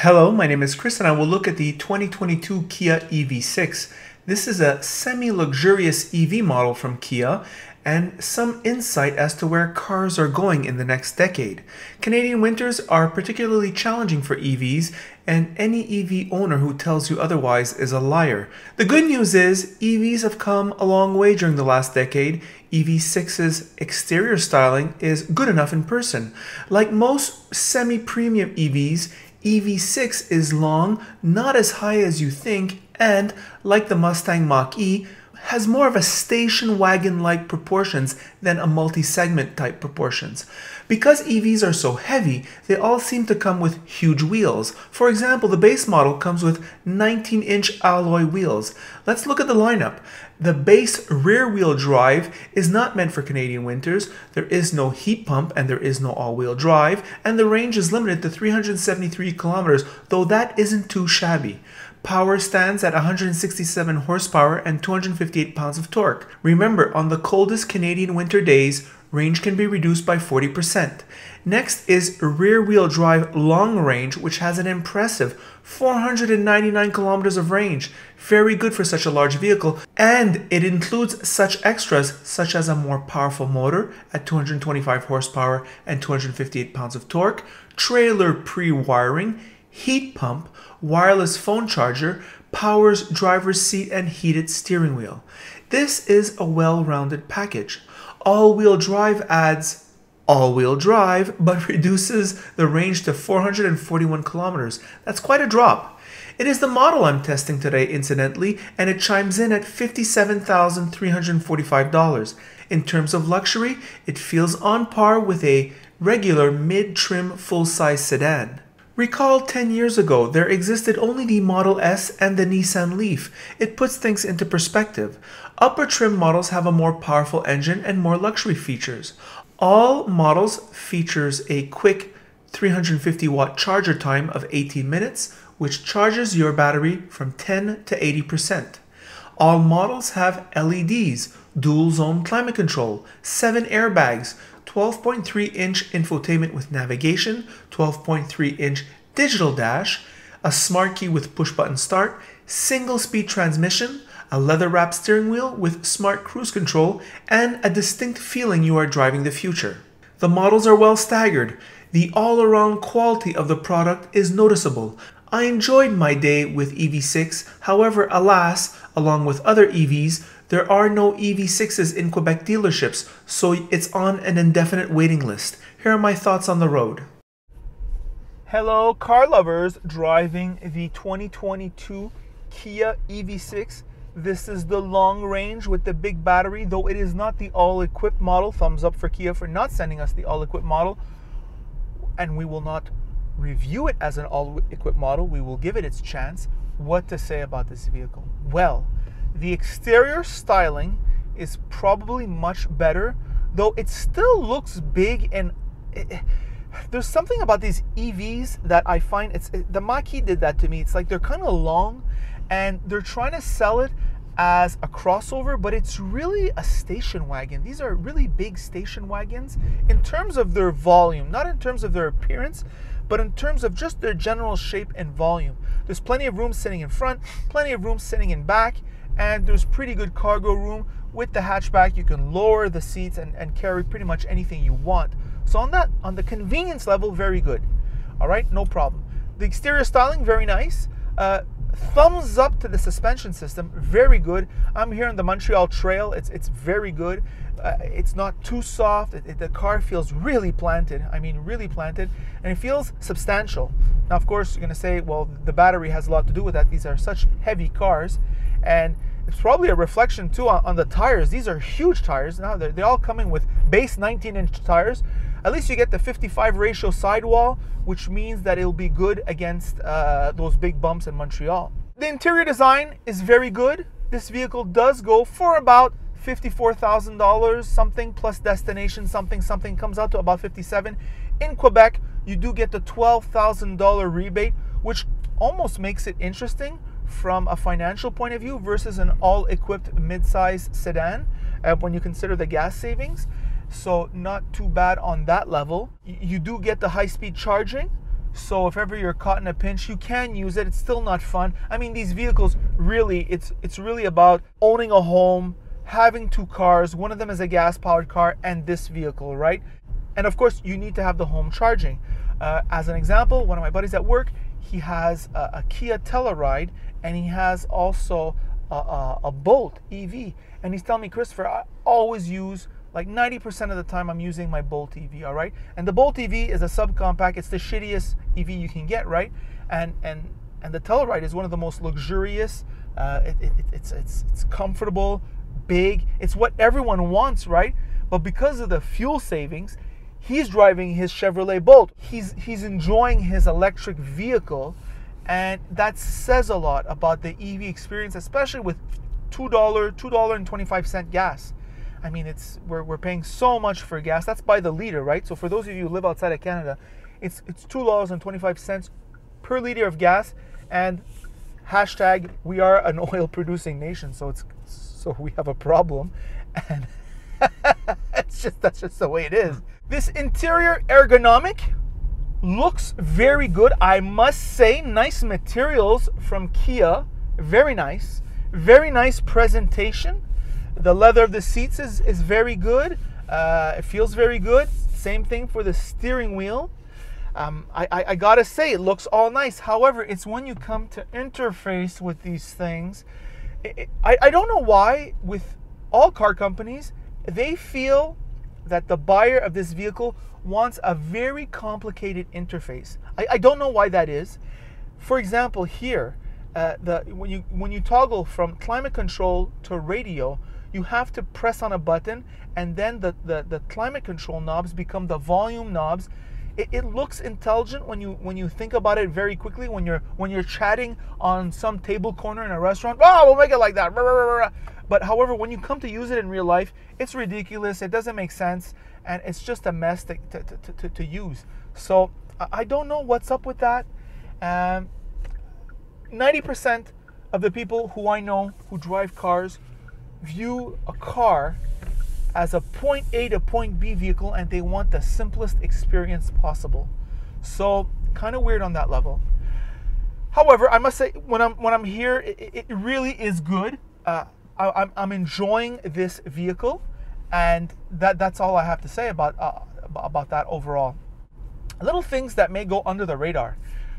Hello, my name is Chris and I will look at the 2022 Kia EV6. This is a semi-luxurious EV model from Kia and some insight as to where cars are going in the next decade. Canadian winters are particularly challenging for EVs, and any EV owner who tells you otherwise is a liar. The good news is EVs have come a long way during the last decade. EV6's exterior styling is good enough in person. Like most semi-premium EVs, EV6 is long, not as high as you think, and, like the Mustang Mach-E, has more of a station wagon-like proportions than a multi-segment type proportions. Because EVs are so heavy, they all seem to come with huge wheels. For example, the base model comes with 19-inch alloy wheels. Let's look at the lineup. The base rear-wheel drive is not meant for Canadian winters. There is no heat pump and there is no all-wheel drive, and the range is limited to 373 kilometers, though that isn't too shabby. Power stands at 167 horsepower and 258 pounds of torque. Remember, on the coldest Canadian winter days, range can be reduced by 40%. Next is rear-wheel drive long range, which has an impressive 499 kilometers of range. Very good for such a large vehicle, and it includes such extras such as a more powerful motor at 225 horsepower and 258 pounds of torque, trailer pre-wiring, heat pump, wireless phone charger, powers driver's seat and heated steering wheel. This is a well-rounded package. All-wheel drive adds all-wheel drive, but reduces the range to 441 kilometers. That's quite a drop. It is the model I'm testing today, incidentally, and it chimes in at $57,345. In terms of luxury, it feels on par with a regular mid-trim full-size sedan. Recall 10 years ago, there existed only the Model S and the Nissan Leaf. It puts things into perspective. Upper trim models have a more powerful engine and more luxury features. All models features a quick 350-watt charger time of 18 minutes, which charges your battery from 10 to 80%. All models have LEDs, dual-zone climate control, 7 airbags, 12.3-inch infotainment with navigation, 12.3-inch digital dash, a smart key with push-button start, single-speed transmission, a leather-wrapped steering wheel with smart cruise control, and a distinct feeling you are driving the future. The models are well staggered. The all-around quality of the product is noticeable. I enjoyed my day with EV6, however, alas, along with other EVs, there are no EV6s in Quebec dealerships, so it's on an indefinite waiting list. Here are my thoughts on the road. Hello, car lovers driving the 2022 Kia EV6. This is the long range with the big battery, though it is not the all-equipped model. Thumbs up for Kia for not sending us the all-equipped model. And we will not review it as an all-equipped model. We will give it its chance. What to say about this vehicle? Well, the exterior styling is probably much better, though it still looks big, and there's something about these EVs that I find, the Mach-E did that to me. It's like they're kind of long and they're trying to sell it as a crossover, but it's really a station wagon. These are really big station wagons in terms of their volume, not in terms of their appearance, but in terms of just their general shape and volume. There's plenty of room sitting in front, plenty of room sitting in back, and there's pretty good cargo room. With the hatchback, you can lower the seats and carry pretty much anything you want. So on the convenience level, very good. All right, no problem. The exterior styling, very nice. Thumbs up to the suspension system, very good. I'm here on the Montreal Trail. It's very good. It's not too soft. The car feels really planted. I mean, really planted, and it feels substantial. Now, of course, you're gonna say, well, the battery has a lot to do with that. These are such heavy cars, and it's probably a reflection too on the tires. These are huge tires. Now they're all coming with base 19-inch tires. At least you get the 55 ratio sidewall, which means that it'll be good against those big bumps in Montreal. The interior design is very good. This vehicle does go for about $54,000 something plus destination something comes out to about $57,000. In Quebec, you do get the $12,000 rebate, which almost makes it interesting from a financial point of view versus an all-equipped mid-size sedan when you consider the gas savings. So not too bad on that level. You do get the high-speed charging, So if ever you're caught in a pinch, you can use it. It's still not fun. I mean, these vehicles really, it's really about owning a home, having 2 cars. One of them is a gas-powered car, and this vehicle, right? And of course, you need to have the home charging. As an example, one of my buddies at work, he has a Kia Telluride, and he has also a Bolt EV. And he's telling me, Christopher, I always use, like 90% of the time I'm using my Bolt EV, all right? And the Bolt EV is a subcompact. It's the shittiest EV you can get, right? And the Telluride is one of the most luxurious. It's comfortable, big. It's what everyone wants, right? But because of the fuel savings, he's driving his Chevrolet Bolt. He's enjoying his electric vehicle, and that says a lot about the EV experience, especially with $2.25 gas. I mean, we're paying so much for gas. That's by the liter, right? So for those of you who live outside of Canada, it's $2.25 per liter of gas, and hashtag we are an oil producing nation, so we have a problem, and that's just the way it is. This interior ergonomic looks very good. I must say, nice materials from Kia. Very nice presentation. The leather of the seats is very good. It feels very good. Same thing for the steering wheel. I gotta say, it looks all nice. However, it's when you come to interface with these things, I don't know why with all car companies, they feel that the buyer of this vehicle wants a very complicated interface. I don't know why that is. For example, here, when you toggle from climate control to radio, you have to press on a button, and then the climate control knobs become the volume knobs. It looks intelligent when you think about it very quickly. When you're chatting on some table corner in a restaurant, oh, we'll make it like that. But however, when you come to use it in real life, it's ridiculous. It doesn't make sense, and it's just a mess to use. So I don't know what's up with that. 90% of the people who I know who drive cars view a car as a point A to point B vehicle, and they want the simplest experience possible. So kind of weird on that level. However, I must say, when I'm here, it really is good. I'm enjoying this vehicle, and that's all I have to say about that overall. Little things that may go under the radar.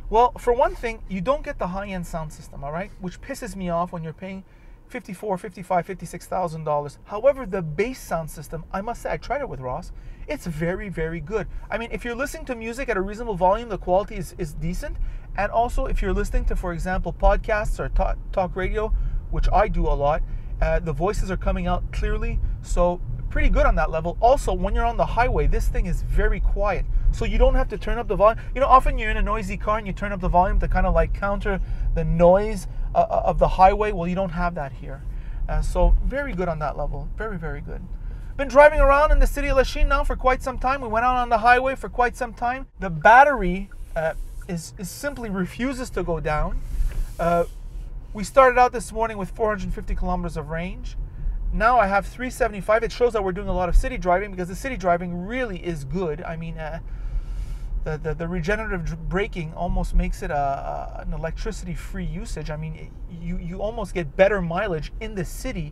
Well, for one thing, you don't get the high-end sound system, all right? Which pisses me off when you're paying $54,000, $55,000, $56,000. However, the bass sound system, I must say, I tried it with Ross. It's very, very good. I mean, if you're listening to music at a reasonable volume, the quality is decent. And also, if you're listening to, for example, podcasts or talk radio, which I do a lot, the voices are coming out clearly. So pretty good on that level. Also, when you're on the highway, this thing is very quiet. So you don't have to turn up the volume. You know, often you're in a noisy car and you turn up the volume to kind of like counter the noise of the highway. Well, you don't have that here. So very good on that level. Very, very good. Been driving around in the city of Lachine now for quite some time. We went out on the highway for quite some time. The battery is simply refuses to go down. We started out this morning with 450 kilometers of range. Now I have 375. It shows that we're doing a lot of city driving, because the city driving really is good. I mean, the regenerative braking almost makes it an electricity-free usage. I mean, you almost get better mileage in the city,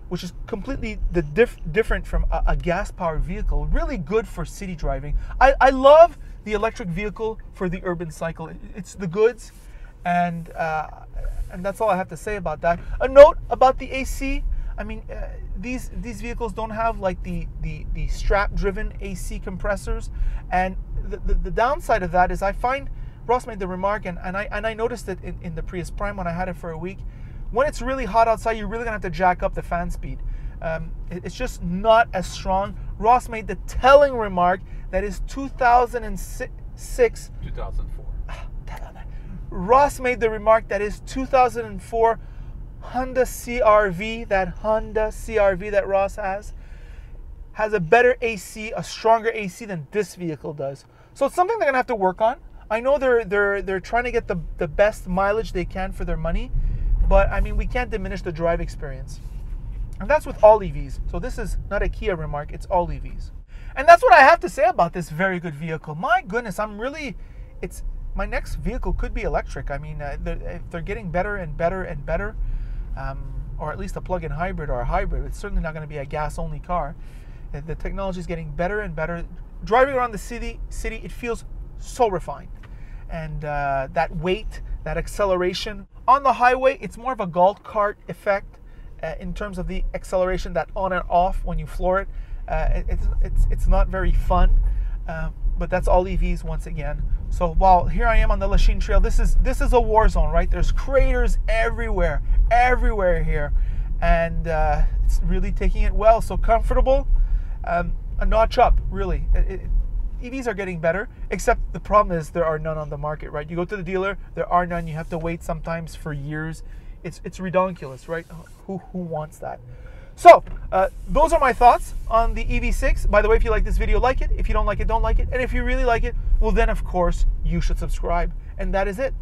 which is completely different from a gas-powered vehicle. Really good for city driving. I love the electric vehicle for the urban cycle. It's the goods, and that's all I have to say about that. A note about the AC. I mean, these vehicles don't have like the strap-driven AC compressors, and the downside of that is, I find, Ross made the remark, and I noticed it in the Prius Prime when I had it for a week. When it's really hot outside, you're really gonna have to jack up the fan speed. It's just not as strong. Ross made the telling remark that his 2004. Ross made the remark that his 2004 Honda CR-V, that Honda CR-V that Ross has a better AC, a stronger AC than this vehicle does. So it's something they're gonna have to work on. I know they're trying to get the best mileage they can for their money, but I mean, we can't diminish the drive experience. And that's with all EVs. So this is not a Kia remark, it's all EVs. And that's what I have to say about this very good vehicle. My goodness, my next vehicle could be electric. I mean, if they're getting better and better and better, or at least a plug-in hybrid or a hybrid. It's certainly not going to be a gas-only car. The technology is getting better and better. Driving around the city, it feels so refined. And that weight, that acceleration. On the highway, it's more of a golf cart effect in terms of the acceleration, that on and off when you floor it. It's not very fun, but that's all EVs once again. So while here I am on the Lachine Trail, this is a war zone, right? There's craters everywhere here, and it's really taking it well. So comfortable, a notch up, really. EVs are getting better, except the problem is there are none on the market, right? You go to the dealer, there are none. You have to wait sometimes for years. It's redonkulous, right? Who wants that? So, those are my thoughts on the EV6. By the way, if you like this video, like it. If you don't like it, don't like it. And if you really like it, well then, of course, you should subscribe. And that is it.